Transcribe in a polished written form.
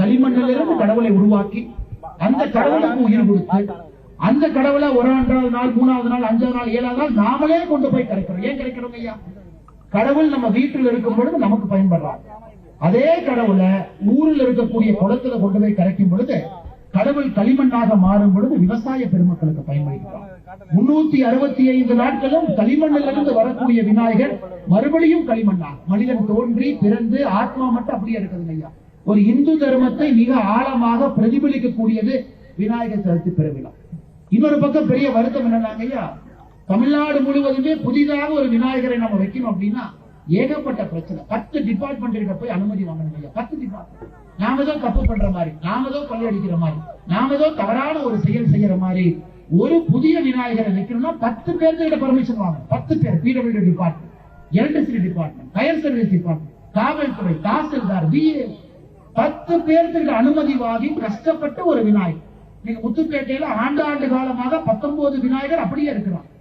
களிமண்ணிலிருந்து கடவுளை உருவாக்கி அந்த கடவுளுக்கு உயிர் கொடுத்து அந்த கடவுளை 1ஆவது நாள் 3ஆவது நாள் 5ஆவது நாள் 7ஆவது நாள் நாமளே கொண்டு போய் கரைக்கிறோம். ஏன் கரைக்கிறோம் ஐயா? கடவுள் நம்ம வீட்டில் இருக்கும் பொழுது நமக்கு பயன்படுறார். அதே கடவுளை ஊரில் இருக்கக்கூடிய குளத்துல கொண்டு போய் கரைக்கும் பொழுது கடவுள் களிமண்ணாக மாறும் பொழுது விவசாய பெருமக்களுக்கு பயன்படுகிறார். 365 நாட்களும் களிமண்ணிலிருந்து வரக்கூடிய விநாயகர் மறுபடியும் களிமண்ணாக மனிதன் தோன்றி பிறந்து ஆத்மா மட்டும் அப்படியே இருக்குது ஐயா. ஒரு இந்து தர்மத்தை மிக ஆழமாக பிரதிபலிக்கக்கூடியது விநாயகர் சதுர்த்தி பெருவிழா. இன்னொரு பக்கம் பெரிய வருத்தம் என்னன்னாங்க ஐயா, தமிழ்நாடு முழுவதுமே புதிதாக ஒரு விநாயகரை நம்ம வைக்கணும் அப்படின்னா ஏகப்பட்ட பிரச்சனை. 10 டிபார்ட்மெண்ட் கிட்ட போய் அனுமதி வாங்கணும் ஐயா. 10 டிபார்ட்மெண்ட். நாம ஏதோ தப்பு பண்ற மாதிரி, நாம ஏதோ கொள்ளையடிக்கிற மாதிரி, நாம ஏதோ தவறான ஒரு செயல் செய்யற மாதிரி ஒரு புதிய விநாயகரை வைக்கணும்னா 10 பேர்கிட்ட பர்மிஷன் வாங்கணும். 10 பேர். PWD department, electricity department, fire service department, காவல்துறை, தாசில்தார், BA 10 பேர்கிட்ட அனுமதி வாங்கி கஷ்டப்பட்டு ஒரு விநாயகர். நீங்க முத்துப்பேட்டையில ஆண்டு காலமாக 19 விநாயகர் அப்படியே இருக்கிறான்.